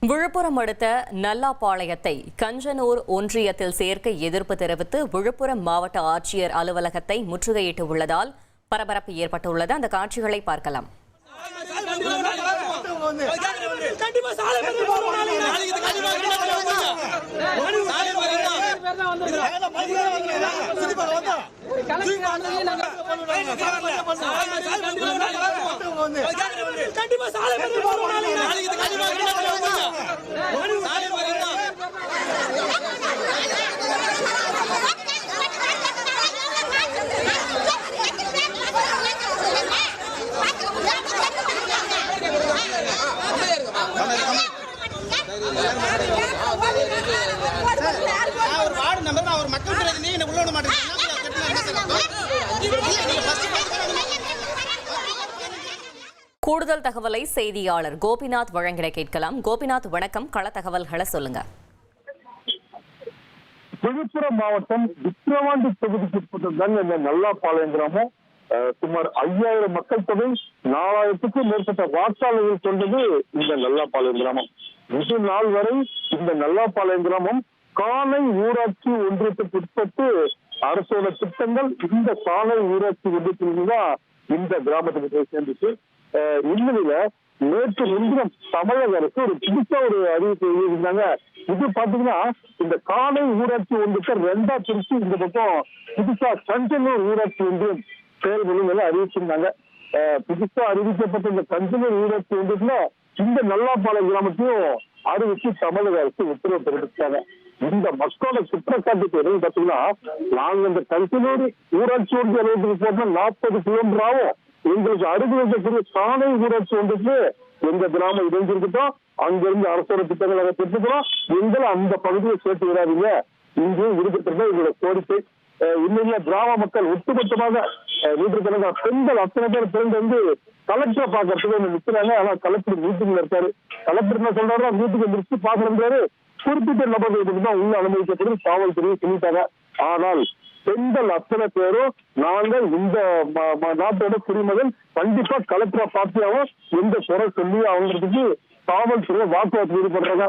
விழுப்புரம் அடுத்த நல்லாபாளையத்தை கஞ்சனூர் ஒன்றியத்தில் சேர்க்க எதிர்ப்பு தெரிவித்து விழுப்புரம் மாவட்ட ஆட்சியர் அலுவலகத்தை முற்றுகையிட்டு உள்ளதால் பரபரப்பு ஏற்பட்டுள்ளது. அந்த காட்சிகளை பார்க்கலாம். கூடுதல் தகவலை செய்தியாளர் கோபிநாத் வழங்கிட கேட்கலாம். கோபிநாத், வணக்கம். கள தகவல்களை சொல்லுங்க. விழுப்புரம் மாவட்டம் விக்கிரவாண்டி தொகுதிக்குட்பட்டதுதான் இந்த நல்லாபாளையம் கிராமம். சுமார் 5000 மக்கள் தொகை, 4000க்கும் மேற்பட்ட வாக்காளர்கள் கொண்டது இந்த நல்லாபாளையம் கிராமம். இது நாள் வரை இந்த நல்லாபாளையம் கிராமம் காணை ஊராட்சி ஒன்றியத்துக்கு உட்பட்டு அரசோட திட்டங்கள் இந்த காணை ஊராட்சி ஒன்றியத்திலிருந்து தான் இந்த கிராமத்துக்கு போய் சேர்ந்துச்சு. இந்நிலையில நேற்று முன்தினம் தமிழக அரசு ஒரு புதுசா ஒரு அறிவிப்பு எழுதியிருந்தாங்க. இது பாத்தீங்கன்னா இந்த காணை ஊராட்சி ஒன்றியத்தை 2ஆ பிரிச்சு இந்த பக்கம் புதுசா கஞ்சனூர் ஊராட்சி ஒன்றியம் செயல்படும் அறிவிச்சிருந்தாங்க. புதுசா அறிவிக்கப்பட்ட இந்த கஞ்சனூர் ஊராட்சி ஒன்றியத்துல இந்த நல்லாபாளையம் கிராமத்தையும் அறிவிச்சு தமிழக அரசு உத்தரவு பிறப்பிச்சாங்க. இந்த மக்களோட குற்றச்சாட்டுக்கு எதுவும் பாத்தீங்கன்னா, நாங்க இந்த கஞ்சனூர் ஊராட்சி ஒன்றிய அலுவலகத்துக்கு போனா 40 கிலோமீட்டர் ஆகும். எங்களுக்கு அருகில் இருக்கக்கூடிய காணை ஊராட்சி ஒன்றுக்கு எங்க கிராமம் இணைஞ்சிருக்கட்டும், அங்கிருந்து அரசோட திட்டங்களை பெற்றுக்கிறோம், எங்களை அந்த பகுதியை சேர்த்து விடாதீங்க, இங்கேயும் இருக்கிறது எங்களோட கோரிக்கை. இன்னும் கிராம மக்கள் ஒட்டுமொத்தமாக நூற்றுக்கணக்கான பெண்கள் அத்தனை பேர் பிறந்து வந்து கலெக்டரை பாக்குறதுக்கு நிற்கிறாங்க. ஆனா கலெக்டர் மீட்டிங்ல இருக்காரு. கலெக்டர் என்ன சொல்றாரு, மீட்டிங் முடிச்சு பாக்குறாரு, குறிப்பிட்ட நபர்களுக்கு தான் உள்ள அனுமதிக்கப்படும் காவல்துறையை சொல்லிட்டாங்க. ஆனால் பெண்கள் அத்தனை பேரும் நாங்கள் இந்த நாட்டோட குடிமகன், கண்டிப்பா கலெக்டரை பார்த்தியாவும் எந்த குறை சொல்லி அவங்களுக்கு காவல்துறை வாக்குவாதத்தில் ஈடுபடுறாங்க.